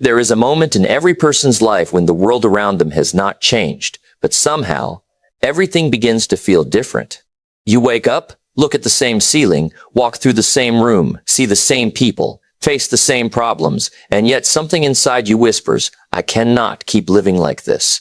There is a moment in every person's life when the world around them has not changed, but somehow everything begins to feel different. You wake up, look at the same ceiling, walk through the same room, see the same people, face the same problems, and yet something inside you whispers, I cannot keep living like this.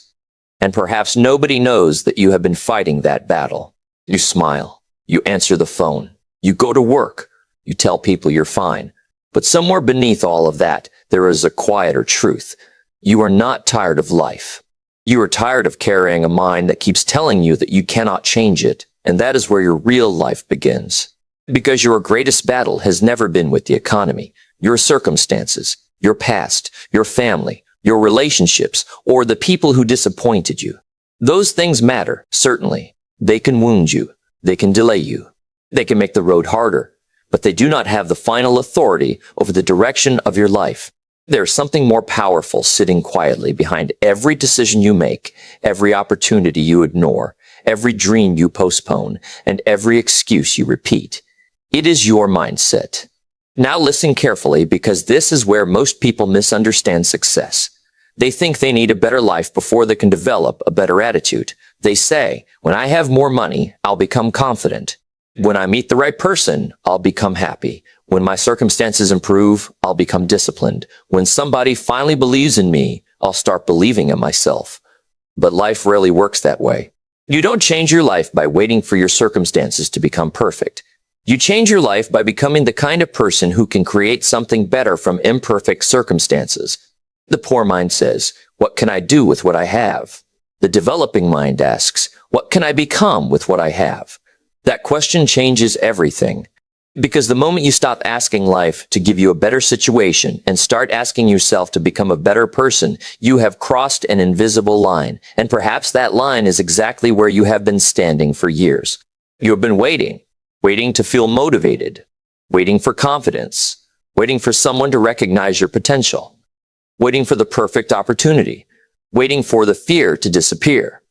And perhaps nobody knows that you have been fighting that battle. You smile, you answer the phone, you go to work, you tell people you're fine. But somewhere beneath all of that, there is a quieter truth. You are not tired of life. You are tired of carrying a mind that keeps telling you that you cannot change it, and that is where your real life begins. Because your greatest battle has never been with the economy, your circumstances, your past, your family, your relationships, or the people who disappointed you. Those things matter, certainly. They can wound you. They can delay you. They can make the road harder, but they do not have the final authority over the direction of your life. There is something more powerful sitting quietly behind every decision you make, every opportunity you ignore, every dream you postpone, and every excuse you repeat. It is your mindset. Now listen carefully, because this is where most people misunderstand success. They think they need a better life before they can develop a better attitude. They say, when I have more money, I'll become confident. When I meet the right person, I'll become happy. When my circumstances improve, I'll become disciplined. When somebody finally believes in me, I'll start believing in myself. But life rarely works that way. You don't change your life by waiting for your circumstances to become perfect. You change your life by becoming the kind of person who can create something better from imperfect circumstances. The poor mind says, what can I do with what I have? The developing mind asks, what can I become with what I have? That question changes everything. Because the moment you stop asking life to give you a better situation and start asking yourself to become a better person, you have crossed an invisible line. And perhaps that line is exactly where you have been standing for years. You have been waiting to feel motivated, waiting for confidence, waiting for someone to recognize your potential, waiting for the perfect opportunity, waiting for the fear to disappear,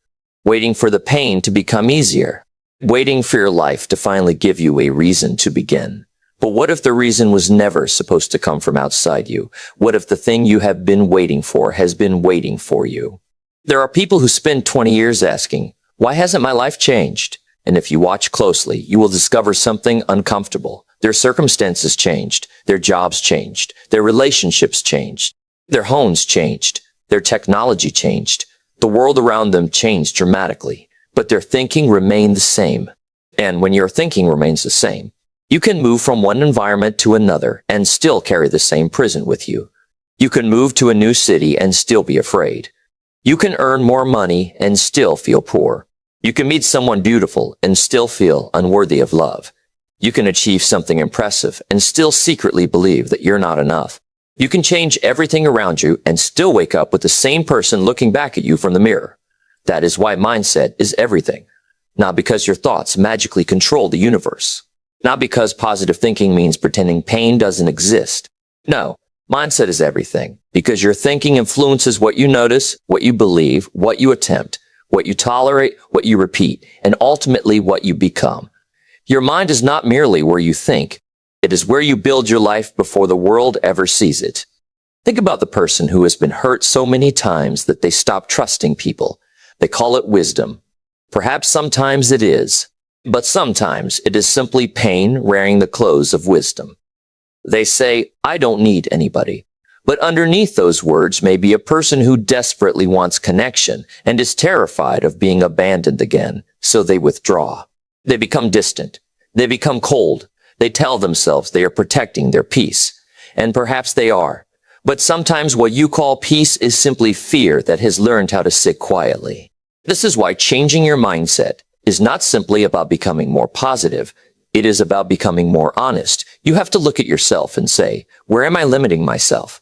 waiting for the pain to become easier. Waiting for your life to finally give you a reason to begin. But what if the reason was never supposed to come from outside you? What if the thing you have been waiting for has been waiting for you? There are people who spend 20 years asking, why hasn't my life changed? And if you watch closely, you will discover something uncomfortable. Their circumstances changed. Their jobs changed. Their relationships changed. Their homes changed. Their technology changed. The world around them changed dramatically. But their thinking remained the same. And when your thinking remains the same, you can move from one environment to another and still carry the same prison with you. You can move to a new city and still be afraid. You can earn more money and still feel poor. You can meet someone beautiful and still feel unworthy of love. You can achieve something impressive and still secretly believe that you're not enough. You can change everything around you and still wake up with the same person looking back at you from the mirror. That is why mindset is everything. Not because your thoughts magically control the universe. Not because positive thinking means pretending pain doesn't exist. No, mindset is everything. Because your thinking influences what you notice, what you believe, what you attempt, what you tolerate, what you repeat, and ultimately what you become. Your mind is not merely where you think. It is where you build your life before the world ever sees it. Think about the person who has been hurt so many times that they stop trusting people. They call it wisdom. Perhaps sometimes it is, but sometimes it is simply pain wearing the clothes of wisdom. They say, I don't need anybody. But underneath those words may be a person who desperately wants connection and is terrified of being abandoned again, so they withdraw. They become distant. They become cold. They tell themselves they are protecting their peace. And perhaps they are. But sometimes what you call peace is simply fear that has learned how to sit quietly. This is why changing your mindset is not simply about becoming more positive. It is about becoming more honest. You have to look at yourself and say, where am I limiting myself?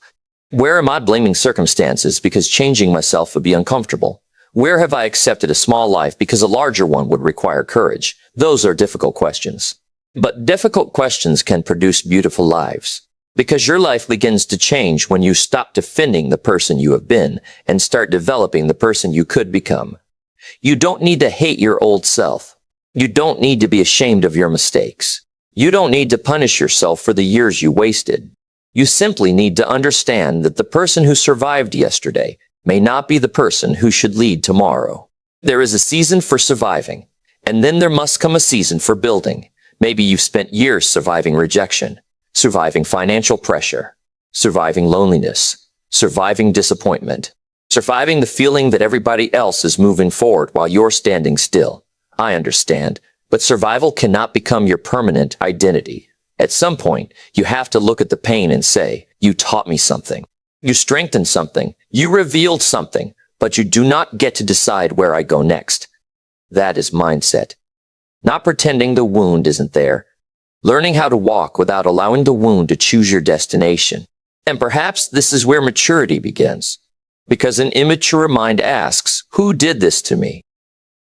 Where am I blaming circumstances because changing myself would be uncomfortable? Where have I accepted a small life because a larger one would require courage? Those are difficult questions. But difficult questions can produce beautiful lives. Because your life begins to change when you stop defending the person you have been and start developing the person you could become. You don't need to hate your old self. You don't need to be ashamed of your mistakes. You don't need to punish yourself for the years you wasted. You simply need to understand that the person who survived yesterday may not be the person who should lead tomorrow. There is a season for surviving, and then there must come a season for building. Maybe you've spent years surviving rejection, surviving financial pressure, surviving loneliness, surviving disappointment, surviving the feeling that everybody else is moving forward while you're standing still. I understand, but survival cannot become your permanent identity. At some point, you have to look at the pain and say, you taught me something. You strengthened something. You revealed something, but you do not get to decide where I go next. That is mindset. Not pretending the wound isn't there. Learning how to walk without allowing the wound to choose your destination. And perhaps this is where maturity begins. Because an immature mind asks, who did this to me?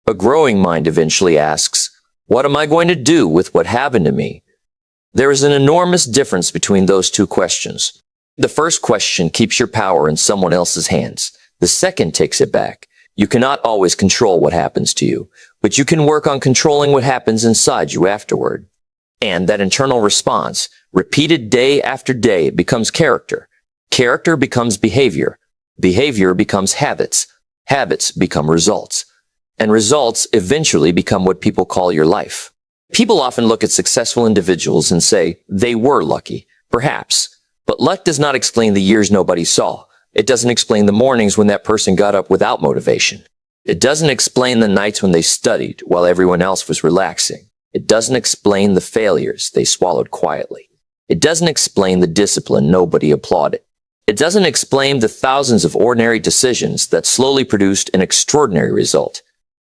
A growing mind eventually asks, what am I going to do with what happened to me? There is an enormous difference between those two questions. The first question keeps your power in someone else's hands. The second takes it back. You cannot always control what happens to you, but you can work on controlling what happens inside you afterward. And that internal response, repeated day after day, becomes character. Character becomes behavior. Behavior becomes habits. Habits become results. And results eventually become what people call your life. People often look at successful individuals and say, they were lucky. Perhaps. But luck does not explain the years nobody saw. It doesn't explain the mornings when that person got up without motivation. It doesn't explain the nights when they studied while everyone else was relaxing. It doesn't explain the failures they swallowed quietly. It doesn't explain the discipline nobody applauded. It doesn't explain the thousands of ordinary decisions that slowly produced an extraordinary result.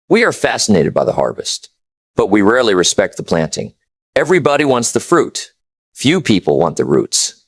We are fascinated by the harvest, but we rarely respect the planting. Everybody wants the fruit. Few people want the roots.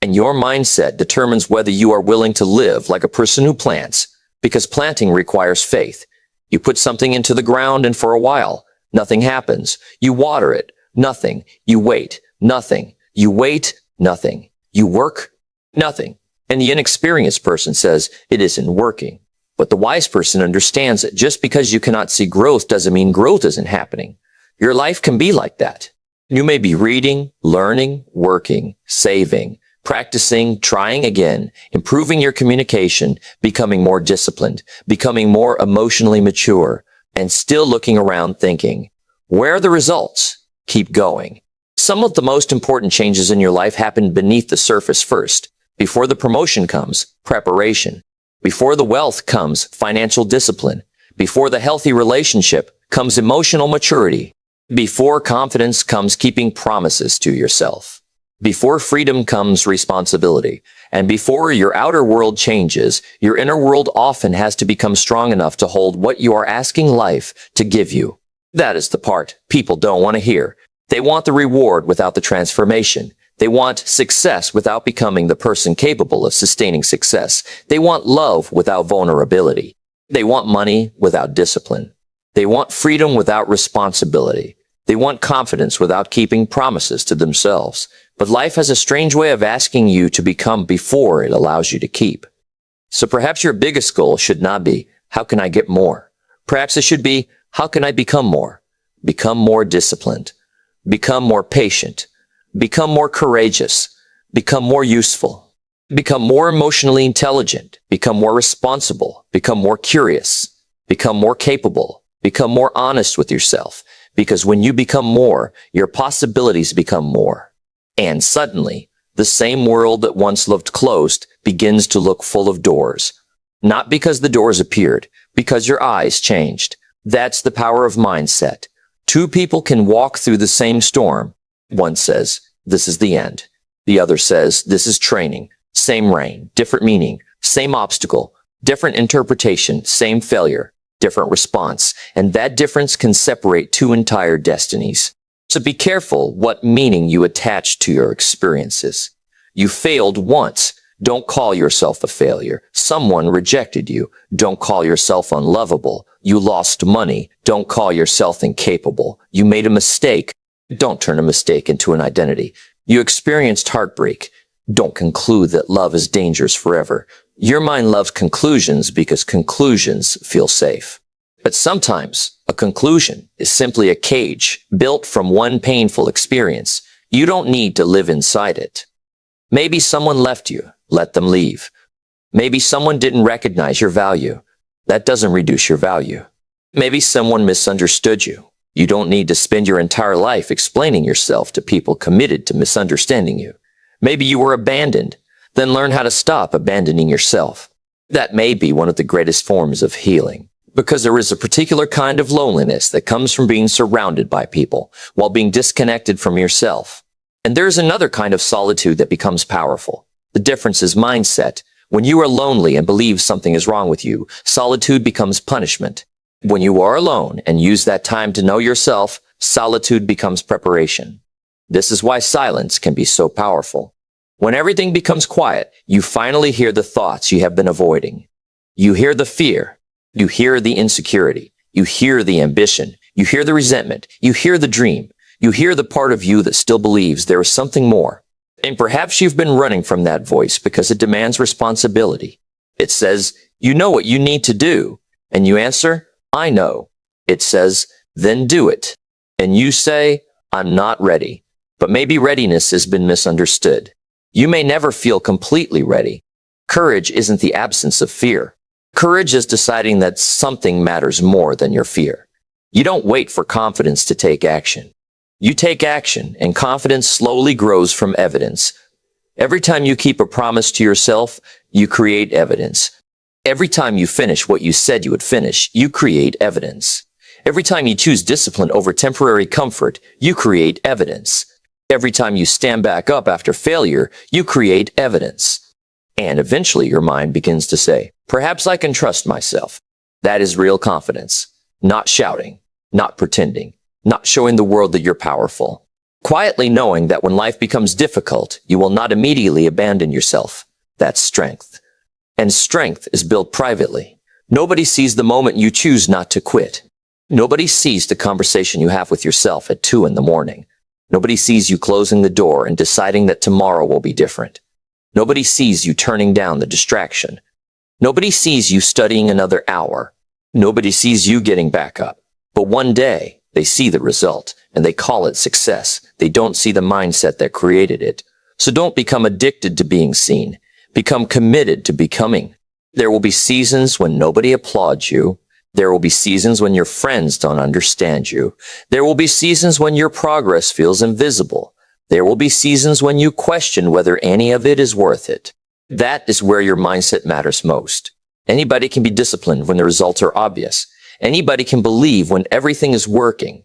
And your mindset determines whether you are willing to live like a person who plants, because planting requires faith. You put something into the ground and for a while, nothing happens. You water it, nothing. You wait, nothing. You wait, nothing. You work, nothing. And the inexperienced person says, it isn't working. But the wise person understands that just because you cannot see growth doesn't mean growth isn't happening. Your life can be like that. You may be reading, learning, working, saving, practicing, trying again, improving your communication, becoming more disciplined, becoming more emotionally mature, and still looking around thinking, where are the results? Keep going. Some of the most important changes in your life happen beneath the surface first. Before the promotion comes, preparation. Before the wealth comes, financial discipline. Before the healthy relationship comes emotional maturity. Before confidence comes keeping promises to yourself. Before freedom comes responsibility. And before your outer world changes, your inner world often has to become strong enough to hold what you are asking life to give you. That is the part people don't want to hear. They want the reward without the transformation. They want success without becoming the person capable of sustaining success. They want love without vulnerability. They want money without discipline. They want freedom without responsibility. They want confidence without keeping promises to themselves. But life has a strange way of asking you to become before it allows you to keep. So perhaps your biggest goal should not be, how can I get more? Perhaps it should be, how can I become more? Become more disciplined. Become more patient. Become more courageous. Become more useful. Become more emotionally intelligent. Become more responsible. Become more curious. Become more capable. Become more honest with yourself. Because when you become more, your possibilities become more. And suddenly, the same world that once looked closed begins to look full of doors. Not because the doors appeared, because your eyes changed. That's the power of mindset. Two people can walk through the same storm. One says, this is the end. The other says, this is training. Same rain, different meaning. Same obstacle, different interpretation. Same failure, different response. And that difference can separate two entire destinies. So be careful what meaning you attach to your experiences. You failed once. Don't call yourself a failure. Someone rejected you. Don't call yourself unlovable. You lost money. Don't call yourself incapable. You made a mistake. Don't turn a mistake into an identity. You experienced heartbreak. Don't conclude that love is dangerous forever. Your mind loves conclusions because conclusions feel safe. But sometimes a conclusion is simply a cage built from one painful experience. You don't need to live inside it. Maybe someone left you. Let them leave. Maybe someone didn't recognize your value. That doesn't reduce your value. Maybe someone misunderstood you. You don't need to spend your entire life explaining yourself to people committed to misunderstanding you. Maybe you were abandoned. Then learn how to stop abandoning yourself. That may be one of the greatest forms of healing, because there is a particular kind of loneliness that comes from being surrounded by people while being disconnected from yourself. And there is another kind of solitude that becomes powerful. The difference is mindset. When you are lonely and believe something is wrong with you, solitude becomes punishment. When you are alone and use that time to know yourself, solitude becomes preparation. This is why silence can be so powerful. When everything becomes quiet, you finally hear the thoughts you have been avoiding. You hear the fear. You hear the insecurity. You hear the ambition. You hear the resentment. You hear the dream. You hear the part of you that still believes there is something more. And perhaps you've been running from that voice because it demands responsibility. It says, you know what you need to do. And you answer, I know. It says, then do it. And you say, I'm not ready. But maybe readiness has been misunderstood. You may never feel completely ready. Courage isn't the absence of fear. Courage is deciding that something matters more than your fear. You don't wait for confidence to take action. You take action, and confidence slowly grows from evidence. Every time you keep a promise to yourself, you create evidence. Every time you finish what you said you would finish, you create evidence. Every time you choose discipline over temporary comfort, you create evidence. Every time you stand back up after failure, you create evidence. And eventually your mind begins to say, perhaps I can trust myself. That is real confidence. Not shouting, not pretending, not showing the world that you're powerful. Quietly knowing that when life becomes difficult, you will not immediately abandon yourself. That's strength. And strength is built privately. Nobody sees the moment you choose not to quit. Nobody sees the conversation you have with yourself at 2 a.m. Nobody sees you closing the door and deciding that tomorrow will be different. Nobody sees you turning down the distraction. Nobody sees you studying another hour. Nobody sees you getting back up. But one day, they see the result, and they call it success. They don't see the mindset that created it. So don't become addicted to being seen. Become committed to becoming. There will be seasons when nobody applauds you. There will be seasons when your friends don't understand you. There will be seasons when your progress feels invisible. There will be seasons when you question whether any of it is worth it. That is where your mindset matters most. Anybody can be disciplined when the results are obvious. Anybody can believe when everything is working.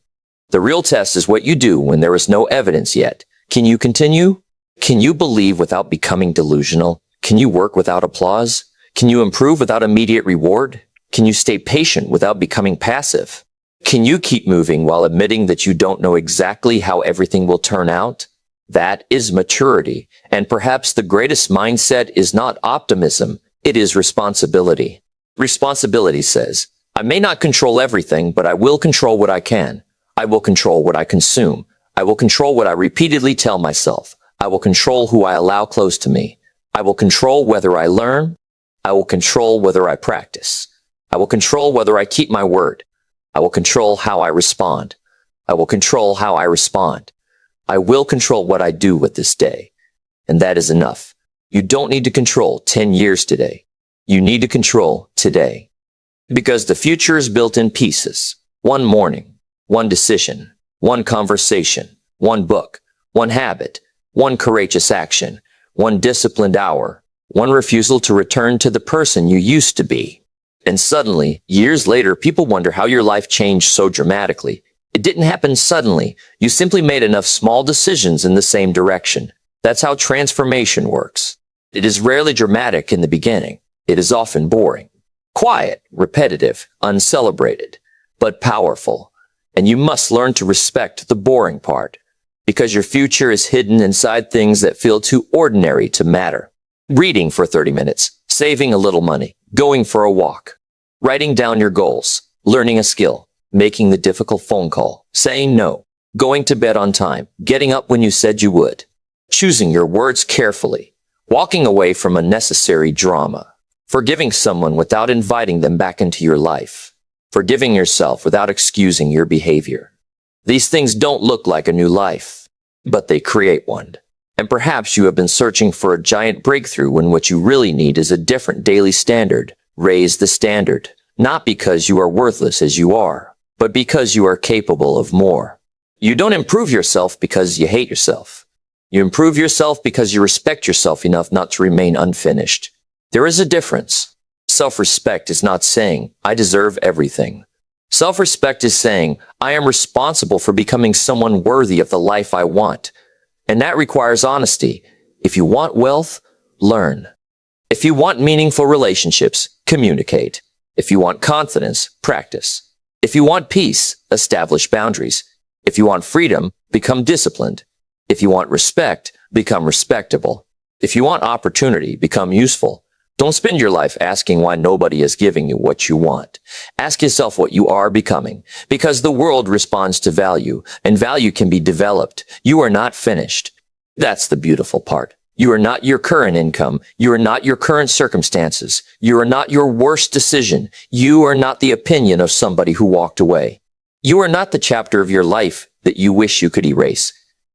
The real test is what you do when there is no evidence yet. Can you continue? Can you believe without becoming delusional? Can you work without applause? Can you improve without immediate reward? Can you stay patient without becoming passive? Can you keep moving while admitting that you don't know exactly how everything will turn out? That is maturity. And perhaps the greatest mindset is not optimism. It is responsibility. Responsibility says, I may not control everything, but I will control what I can. I will control what I consume. I will control what I repeatedly tell myself. I will control who I allow close to me. I will control whether I learn. I will control whether I practice. I will control whether I keep my word. I will control how I respond. I will control how I respond. I will control what I do with this day. And that is enough. You don't need to control 10 years today. You need to control today. Because the future is built in pieces. One morning, one decision, one conversation, one book, one habit, one courageous action, one disciplined hour, one refusal to return to the person you used to be. And suddenly, years later, people wonder how your life changed so dramatically. It didn't happen suddenly. You simply made enough small decisions in the same direction. That's how transformation works. It is rarely dramatic in the beginning. It is often boring, quiet, repetitive, uncelebrated, but powerful. And you must learn to respect the boring part, because your future is hidden inside things that feel too ordinary to matter. Reading for 30 minutes, saving a little money, going for a walk, writing down your goals, learning a skill, making the difficult phone call, saying no, going to bed on time, getting up when you said you would, choosing your words carefully, walking away from unnecessary drama, forgiving someone without inviting them back into your life, forgiving yourself without excusing your behavior. These things don't look like a new life, but they create one. And perhaps you have been searching for a giant breakthrough when what you really need is a different daily standard. Raise the standard, not because you are worthless as you are, but because you are capable of more. You don't improve yourself because you hate yourself. You improve yourself because you respect yourself enough not to remain unfinished. There is a difference. Self-respect is not saying, I deserve everything. Self-respect is saying, I am responsible for becoming someone worthy of the life I want. And that requires honesty. If you want wealth, learn. If you want meaningful relationships, communicate. If you want confidence, practice. If you want peace, establish boundaries. If you want freedom, become disciplined. If you want respect, become respectable. If you want opportunity, become useful. Don't spend your life asking why nobody is giving you what you want. Ask yourself what you are becoming, because the world responds to value, and value can be developed. You are not finished. That's the beautiful part. You are not your current income. You are not your current circumstances. You are not your worst decision. You are not the opinion of somebody who walked away. You are not the chapter of your life that you wish you could erase.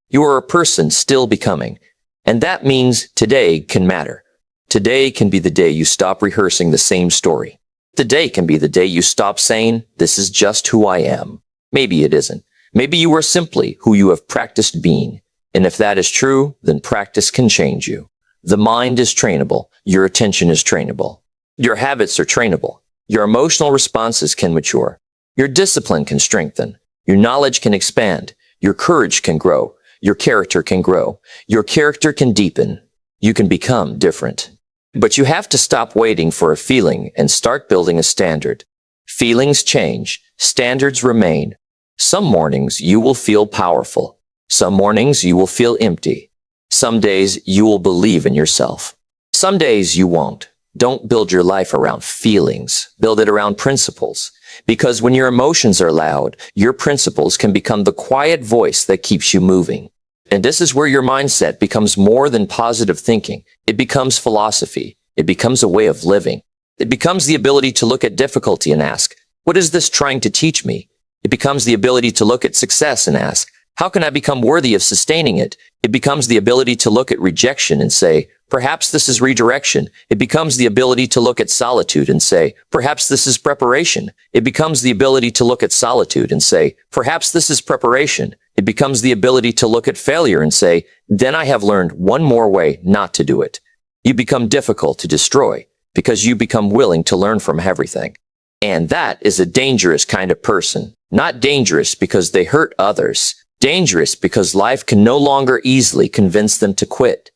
You are a person still becoming. And that means today can matter. Today can be the day you stop rehearsing the same story. Today can be the day you stop saying, this is just who I am. Maybe it isn't. Maybe you are simply who you have practiced being. And if that is true, then practice can change you. The mind is trainable. Your attention is trainable. Your habits are trainable. Your emotional responses can mature. Your discipline can strengthen. Your knowledge can expand. Your courage can grow. Your character can grow. Your character can deepen. You can become different. But you have to stop waiting for a feeling and start building a standard. Feelings change. Standards remain. Some mornings you will feel powerful. Some mornings you will feel empty. Some days you will believe in yourself. Some days you won't. Don't build your life around feelings. Build it around principles. Because when your emotions are loud, your principles can become the quiet voice that keeps you moving. And this is where your mindset becomes more than positive thinking. It becomes philosophy. It becomes a way of living. It becomes the ability to look at difficulty and ask, what is this trying to teach me? It becomes the ability to look at success and ask, how can I become worthy of sustaining it? It becomes the ability to look at rejection and say, perhaps this is redirection. It becomes the ability to look at solitude and say, perhaps this is preparation. It becomes the ability to look at solitude and say, perhaps this is preparation. It becomes the ability to look at failure and say, then I have learned one more way not to do it. You become difficult to destroy because you become willing to learn from everything. And that is a dangerous kind of person. Not dangerous because they hurt others. Dangerous because life can no longer easily convince them to quit.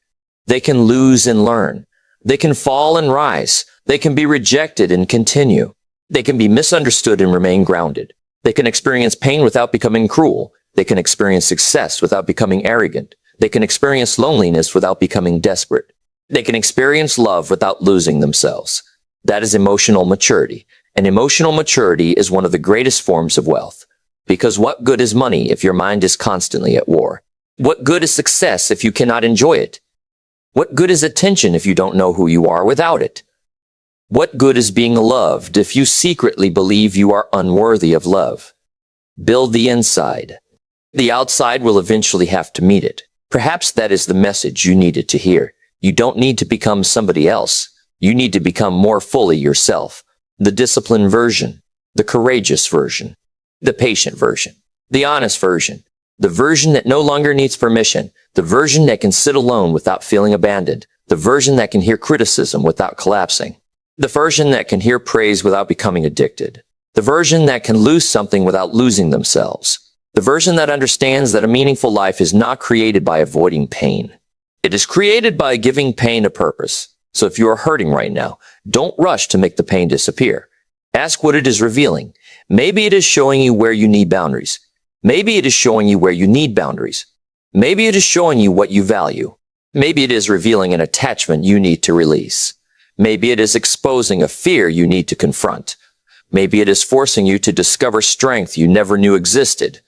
They can lose and learn. They can fall and rise. They can be rejected and continue. They can be misunderstood and remain grounded. They can experience pain without becoming cruel. They can experience success without becoming arrogant. They can experience loneliness without becoming desperate. They can experience love without losing themselves. That is emotional maturity. And emotional maturity is one of the greatest forms of wealth. Because what good is money if your mind is constantly at war? What good is success if you cannot enjoy it? What good is attention if you don't know who you are without it? What good is being loved if you secretly believe you are unworthy of love? Build the inside. The outside will eventually have to meet it. Perhaps that is the message you needed to hear. You don't need to become somebody else. You need to become more fully yourself. The disciplined version, the courageous version, the patient version, the honest version, the version that no longer needs permission, the version that can sit alone without feeling abandoned, the version that can hear criticism without collapsing, the version that can hear praise without becoming addicted, the version that can lose something without losing themselves, the version that understands that a meaningful life is not created by avoiding pain. It is created by giving pain a purpose. So if you are hurting right now, don't rush to make the pain disappear. Ask what it is revealing. Maybe it is showing you where you need boundaries. Maybe it is showing you where you need boundaries. Maybe it is showing you what you value. Maybe it is revealing an attachment you need to release. Maybe it is exposing a fear you need to confront. Maybe it is forcing you to discover strength you never knew existed.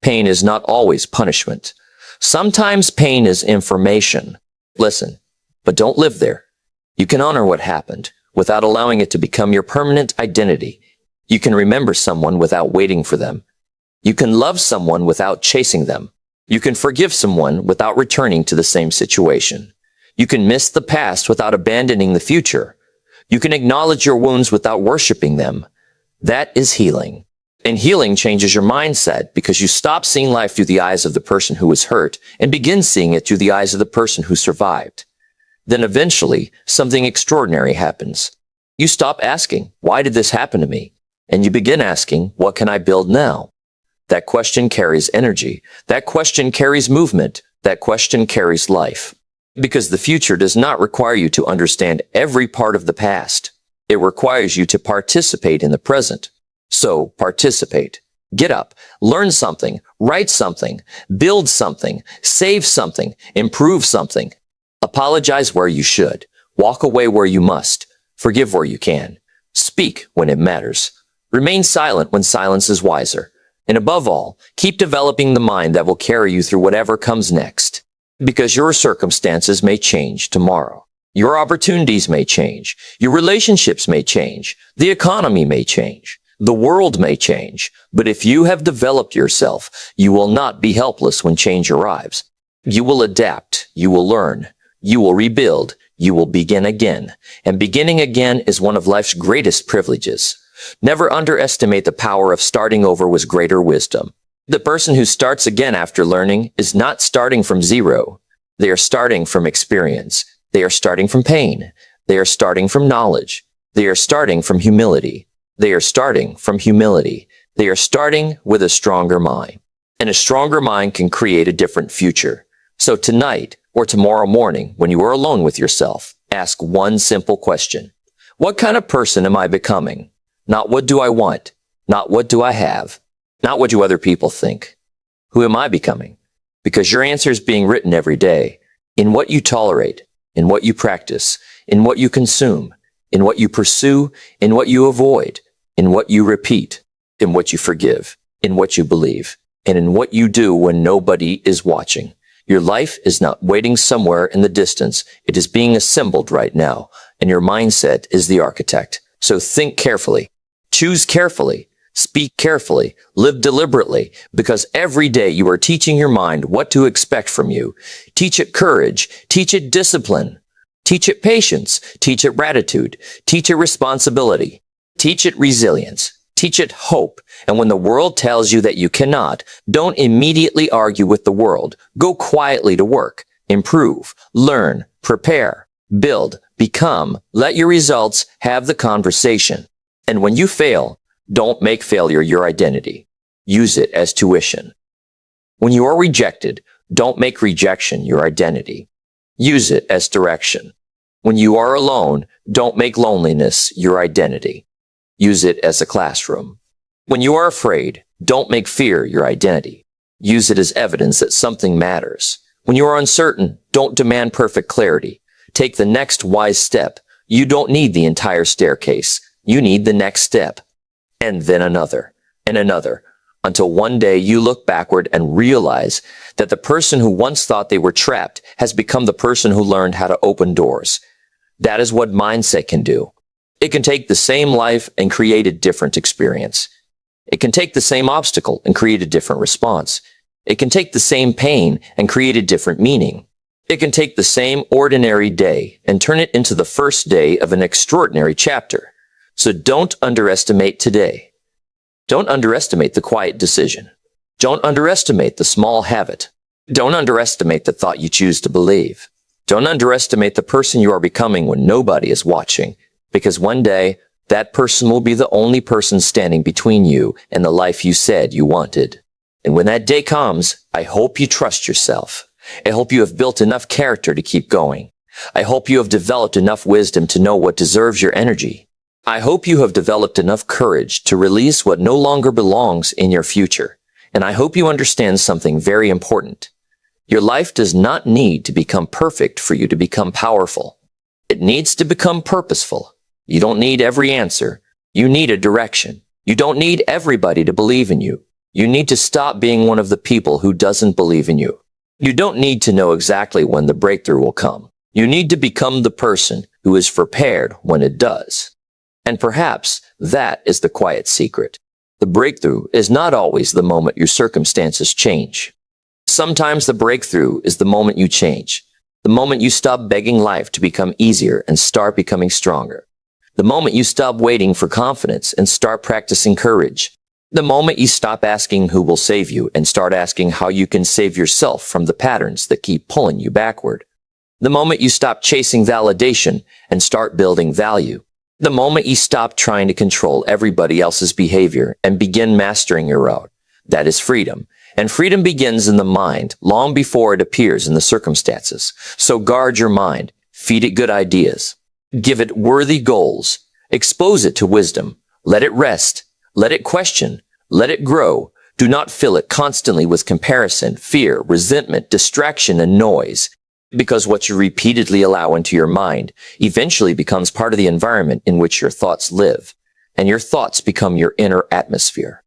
Pain is not always punishment. Sometimes pain is information. Listen, but don't live there. You can honor what happened without allowing it to become your permanent identity. You can remember someone without waiting for them. You can love someone without chasing them. You can forgive someone without returning to the same situation. You can miss the past without abandoning the future. You can acknowledge your wounds without worshiping them. That is healing. And healing changes your mindset because you stop seeing life through the eyes of the person who was hurt and begin seeing it through the eyes of the person who survived. Then eventually, something extraordinary happens. You stop asking, why did this happen to me? And you begin asking, what can I build now? That question carries energy. That question carries movement. That question carries life. Because the future does not require you to understand every part of the past. It requires you to participate in the present. So participate. Get up, learn something, write something, build something, save something, improve something. Apologize where you should. Walk away where you must. Forgive where you can. Speak when it matters. Remain silent when silence is wiser. And above all, keep developing the mind that will carry you through whatever comes next. Because your circumstances may change tomorrow. Your opportunities may change. Your relationships may change. The economy may change. The world may change. But if you have developed yourself, you will not be helpless when change arrives. You will adapt. You will learn. You will rebuild. You will begin again. And beginning again is one of life's greatest privileges. Never underestimate the power of starting over with greater wisdom. The person who starts again after learning is not starting from zero. They are starting from experience. They are starting from pain. They are starting from knowledge. They are starting from humility. They are starting from humility. They are starting with a stronger mind. And a stronger mind can create a different future. So tonight or tomorrow morning, when you are alone with yourself, ask one simple question. What kind of person am I becoming? Not what do I want? Not what do I have? Not what do other people think? Who am I becoming? Because your answer is being written every day in what you tolerate, in what you practice, in what you consume, in what you pursue, in what you avoid, in what you repeat, in what you forgive, in what you believe, and in what you do when nobody is watching. Your life is not waiting somewhere in the distance. It is being assembled right now, and your mindset is the architect. So think carefully, choose carefully, speak carefully, live deliberately, because every day you are teaching your mind what to expect from you. Teach it courage, teach it discipline, teach it patience, teach it gratitude, teach it responsibility, teach it resilience, teach it hope. And when the world tells you that you cannot, don't immediately argue with the world. Go quietly to work, improve, learn, prepare, build, become. Let your results have the conversation. And when you fail, don't make failure your identity. Use it as tuition. When you are rejected, don't make rejection your identity. Use it as direction. When you are alone, don't make loneliness your identity. Use it as a classroom. When you are afraid, don't make fear your identity. Use it as evidence that something matters. When you are uncertain, don't demand perfect clarity. Take the next wise step. You don't need the entire staircase. You need the next step. And then another, and another, until one day you look backward and realize that the person who once thought they were trapped has become the person who learned how to open doors. That is what mindset can do. It can take the same life and create a different experience. It can take the same obstacle and create a different response. It can take the same pain and create a different meaning. It can take the same ordinary day and turn it into the first day of an extraordinary chapter. So don't underestimate today. Don't underestimate the quiet decision. Don't underestimate the small habit. Don't underestimate the thought you choose to believe. Don't underestimate the person you are becoming when nobody is watching, because one day that person will be the only person standing between you and the life you said you wanted. And when that day comes, I hope you trust yourself. I hope you have built enough character to keep going. I hope you have developed enough wisdom to know what deserves your energy. I hope you have developed enough courage to release what no longer belongs in your future. And I hope you understand something very important. Your life does not need to become perfect for you to become powerful. It needs to become purposeful. You don't need every answer. You need a direction. You don't need everybody to believe in you. You need to stop being one of the people who doesn't believe in you. You don't need to know exactly when the breakthrough will come. You need to become the person who is prepared when it does. And perhaps that is the quiet secret. The breakthrough is not always the moment your circumstances change. sometimes the breakthrough is the moment you change. The moment you stop begging life to become easier and start becoming stronger. The moment you stop waiting for confidence and start practicing courage. The moment you stop asking who will save you and start asking how you can save yourself from the patterns that keep pulling you backward. The moment you stop chasing validation and start building value. The moment you stop trying to control everybody else's behavior and begin mastering your own. That is freedom. And freedom begins in the mind long before it appears in the circumstances. So guard your mind. Feed it good ideas. Give it worthy goals. Expose it to wisdom. Let it rest. Let it question. Let it grow. Do not fill it constantly with comparison, fear, resentment, distraction, and noise. Because what you repeatedly allow into your mind eventually becomes part of the environment in which your thoughts live. And your thoughts become your inner atmosphere.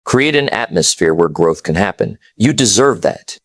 Create an atmosphere where growth can happen. You deserve that.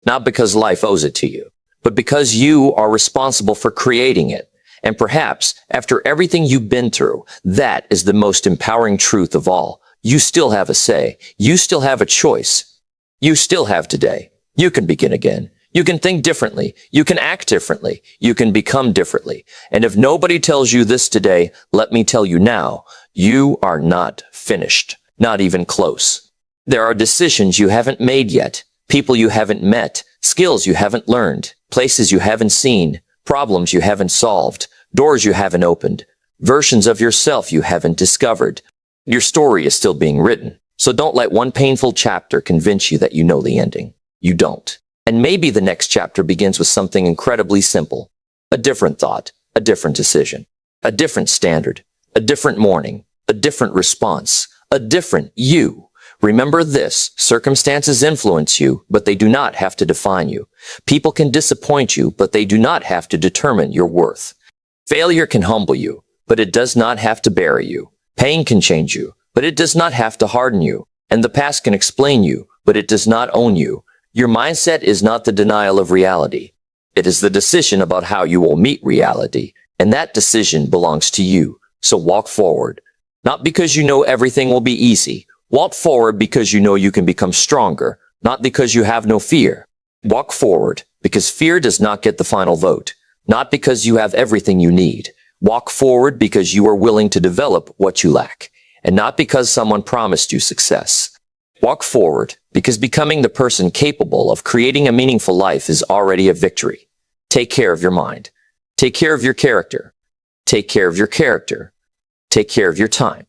Not because life owes it to you, but because you are responsible for creating it. And perhaps, after everything you've been through, that is the most empowering truth of all. You still have a say. You still have a choice. You still have today. You can begin again. You can think differently. You can act differently. You can become differently. And if nobody tells you this today, let me tell you now, you are not finished. Not even close. There are decisions you haven't made yet, people you haven't met, skills you haven't learned, places you haven't seen, problems you haven't solved, doors you haven't opened, versions of yourself you haven't discovered. Your story is still being written, so don't let one painful chapter convince you that you know the ending. You don't. And maybe the next chapter begins with something incredibly simple. A different thought, a different decision, a different standard, a different morning, a different response. A different you. Remember this, circumstances influence you, but they do not have to define you. People can disappoint you, but they do not have to determine your worth. Failure can humble you, but it does not have to bury you. Pain can change you, but it does not have to harden you. And the past can explain you, but it does not own you. Your mindset is not the denial of reality. It is the decision about how you will meet reality, and that decision belongs to you. So walk forward. Not because you know everything will be easy. Walk forward because you know you can become stronger, not because you have no fear. Walk forward because fear does not get the final vote, not because you have everything you need. Walk forward because you are willing to develop what you lack, and not because someone promised you success. Walk forward because becoming the person capable of creating a meaningful life is already a victory. Take care of your mind. Take care of your character. Take care of your character. Take care of your time.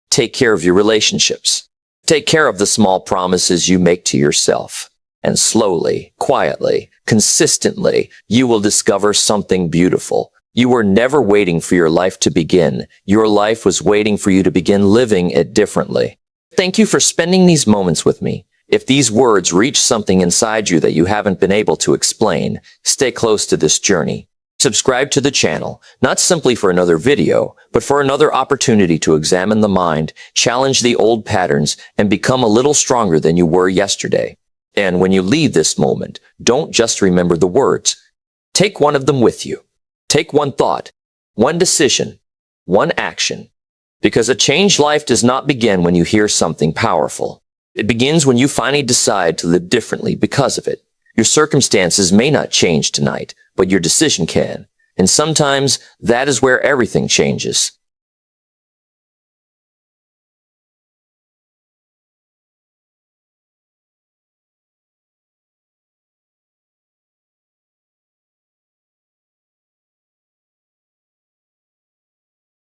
Take care of your relationships. Take care of the small promises you make to yourself. And slowly, quietly, consistently, you will discover something beautiful. You were never waiting for your life to begin. Your life was waiting for you to begin living it differently. Thank you for spending these moments with me. If these words reach something inside you that you haven't been able to explain, stay close to this journey. Subscribe to the channel, not simply for another video, but for another opportunity to examine the mind, challenge the old patterns, and become a little stronger than you were yesterday. And when you leave this moment, don't just remember the words. Take one of them with you. Take one thought, one decision, one action. Because a changed life does not begin when you hear something powerful. It begins when you finally decide to live differently because of it. Your circumstances may not change tonight, but your decision can. And sometimes that is where everything changes.